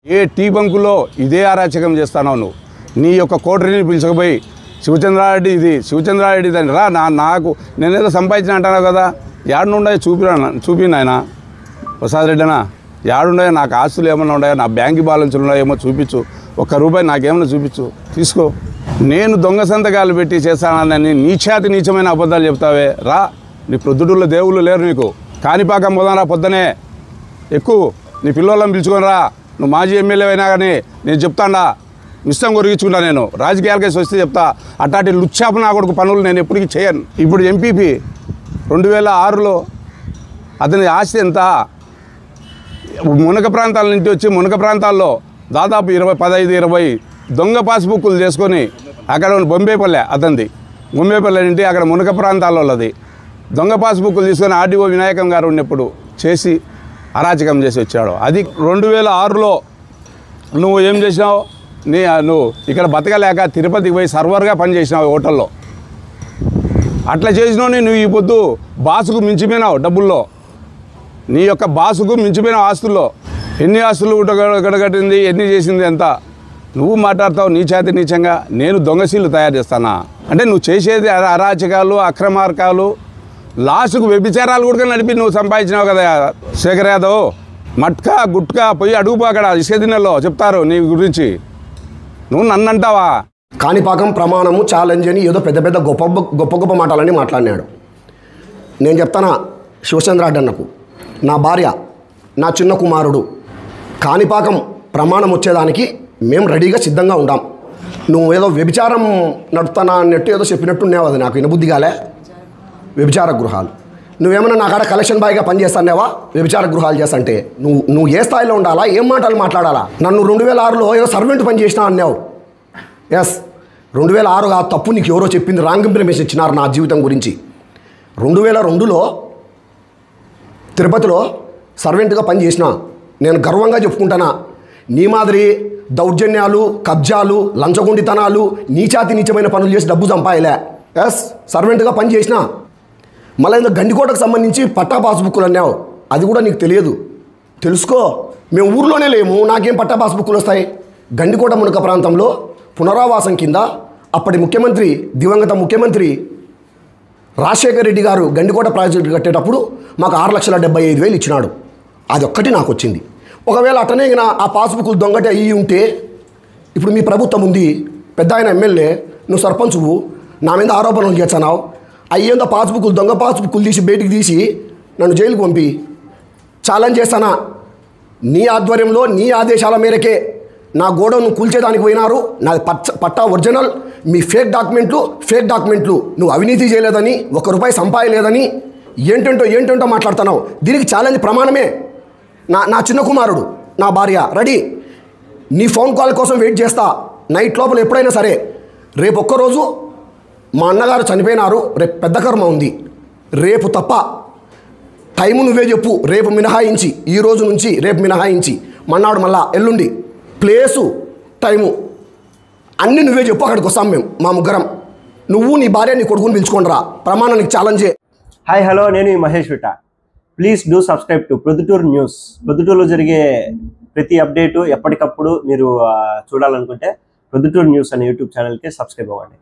ఏ tea బంకులో ఇదే అరాచకం చేస్తున్నావు నువ్వు. నీ యొక్క కోటరీని పిలుచుకుపోయి శివచంద్రారెడ్డి ఇది శివచంద్రారెడ్డి దాన్ని రా నాకు నేనేదో సంపాదించిన అంటున్నావు కదా, ఏడుండే చూపిన ఆయన ప్రసాద్ రెడ్డినా, ఏడుండే నాకు ఆస్తులు ఏమన్నా ఉన్నాయో, నా బ్యాంక్ బ్యాలెన్స్లు ఉన్నాయేమో చూపించు, ₹1 నాకేమన్నా చూపించు, తీసుకో. నేను దొంగ సంతకాలు పెట్టి చేస్తానని నీచమైన అబద్ధాలు చెప్తావే, రా. నీ ప్రొద్దుటూళ్ళో దేవుళ్ళు లేరు నీకు. కాణిపాకం పోదారా పొద్దునే ఎక్కువ, నీ పిల్లలను పిలుచుకొని రా. నువ్వు మాజీ ఎమ్మెల్యే అయినా కానీ నేను చెప్తాడా, ఇష్టం కొరిగించుకుంటా. నేను రాజకీయాలకేసి వస్తే చెప్తా, అట్లాంటి లుచ్చాపు నా కొడుకు పనులు నేను ఎప్పటికీ చేయను. ఇప్పుడు ఎంపీపీ 2006లో అతని ఆస్తి ఎంత? మునక ప్రాంతాల నుంచి వచ్చి మునక ప్రాంతాల్లో దాదాపు 15-20 దొంగ పాస్బుక్లు చేసుకొని అక్కడ బొంబేపల్లె అతనిది, బొంబేపల్లె నుండి అక్కడ మునక ప్రాంతాల్లోది దొంగ పాస్బుక్లు తీసుకొని ఆర్డీఓ వినాయకం గారు ఉన్నప్పుడు చేసి అరాచకం చేసి వచ్చాడు. అది 2006లో నువ్వు ఏం చేసినావు? నువ్వు ఇక్కడ బతకలేక తిరుపతికి పోయి సర్వర్గా పనిచేసినావు హోటల్లో. అట్లా చేసినావు. నువ్వు ఈ పొద్దు బాసుకు మించిపోయినావు డబ్బుల్లో, నీ యొక్క బాసుకు మించిపోయిన ఆస్తుల్లో. ఎన్ని ఆస్తులు గడగట్టింది, ఎన్ని చేసింది ఎంత నువ్వు మాట్లాడతావు నీచంగా. నేను దొంగశీలు తయారు చేస్తానా అంటే నువ్వు చేసేది అరాచకాలు, అక్రమార్కాలు, లాస్ట్కు వ్యభిచారాలు కూడా నడిపి నువ్వు సంపాదించినావు కదా శేఖర్ యాదవ్. మట్కా గుట్కా పోయి అడుగుపో, అక్కడ ఇసుక దిన్నెల్లో చెప్తారు నీ గురించి. నువ్వు నన్ను అంటావా? కాణిపాకం ప్రమాణము ఛాలెంజ్ అని ఏదో పెద్ద గొప్ప మాటలని మాట్లాడినాడు. నేను చెప్తానా శివచంద్రారెడ్డి అన్నకు, నా భార్య, నా చిన్న కుమారుడు కాణిపాకం ప్రమాణం వచ్చేదానికి మేము రెడీగా సిద్ధంగా ఉంటాం. నువ్వు ఏదో వ్యభిచారం నడుపుతానా అన్నట్టు ఏదో చెప్పినట్టున్నావు, అది నాకు వినబుద్ధి కాలే. వ్యభిచార గృహాలు నువ్వేమన్నా నా కాడ కలెక్షన్ బాయ్గా పనిచేస్తానేవా? వ్యభిచార గృహాలు చేస్తంటే నువ్వు ఏ స్థాయిలో ఉండాలా, ఏం మాటలు మాట్లాడాలా? నన్ను 2006లో ఏదో సర్వెంట్ పని చేసినా అన్నావు. ఎస్, 2006 ఆ తప్పు నీకు ఎవరో చెప్పింది, రాంగ్ ఇన్ఫర్మేషన్ ఇచ్చినారు నా జీవితం గురించి. 2002లో తిరుపతిలో సర్వెంట్గా పనిచేసిన నేను గర్వంగా చెప్పుకుంటానా. నీ మాదిరి దౌర్జన్యాలు, కబ్జాలు, లంచగొండితనాలు, నీచమైన పనులు చేసి డబ్బు సంపాయలే. ఎస్, సర్వెంట్గా పనిచేసిన. మళ్ళీ ఏదో గండికోటకు సంబంధించి పట్టా పాస్బుక్లు అన్నావు, అది కూడా నీకు తెలియదు. తెలుసుకో, మేము ఊర్లోనే లేము, నాకేం పట్టా పాస్బుక్లు వస్తాయి? గండికోట మునక ప్రాంతంలో పునరావాసం కింద అప్పటి ముఖ్యమంత్రి, దివంగత ముఖ్యమంత్రి రాజశేఖర్ రెడ్డి గారు గండికోట ప్రాజెక్టు కట్టేటప్పుడు మాకు 6,75,000 ఇచ్చినాడు. అది ఒక్కటి నాకు వచ్చింది. ఒకవేళ అటనే ఆ పాస్బుక్లు దొంగటి అయ్యి ఉంటే, ఇప్పుడు మీ ప్రభుత్వం ఉంది, పెద్ద ఆయన ఎమ్మెల్యే, నువ్వు సర్పంచువు, నా మీద ఆరోపణలు చేస్తున్నావు. అయ్యేందో పాస్బుక్లు, దొంగ పాస్బుక్లు తీసి బయటికి తీసి నన్ను జైలుకు పంపి ఛాలెంజ్ చేస్తానా. నీ ఆధ్వర్యంలో, నీ ఆదేశాల మేరకే నా గోడను కూల్చేదానికి పోయినారు. నాది పట్టా ఒరిజినల్, మీ ఫేక్ డాక్యుమెంట్లు. నువ్వు అవినీతి చేయలేదని, ₹1 సంపాదలేదని ఏంటంటో మాట్లాడుతున్నావు. దీనికి ఛాలెంజ్ ప్రమాణమే. నా చిన్న కుమారుడు, నా భార్య రెడీ. నీ ఫోన్ కాల్ కోసం వెయిట్ చేస్తా నైట్ లోపల ఎప్పుడైనా సరే. రేపు ఒక్కరోజు మా అన్నగారు చనిపోయినారు, రేపు పెద్ద కర్మ ఉంది. రేపు తప్ప టైము నువ్వే చెప్పు, రేపు మినహాయించి, ఈ రోజు నుంచి రేపు మినహాయించి, మన్నాడు మళ్ళా ఎల్లుండి, ప్లేసు, టైము అన్నీ నువ్వే చెప్పు. అక్కడికి వస్తాం మేము, మా ముగ్గురం. నువ్వు, నీ భార్య, నీ కొడుకుని పిలుచుకొని రా. ప్రమాణానికి ఛాలెంజే. హాయ్, హలో, నేను Mahesh Vita. Please do subscribe to Proddatur news. ప్రొద్దుటూరులో జరిగే ప్రతి అప్డేటు ఎప్పటికప్పుడు మీరు చూడాలనుకుంటే ప్రొద్దుటూరు న్యూస్ అనే యూట్యూబ్ ఛానల్కి సబ్స్క్రైబ్ అవ్వండి.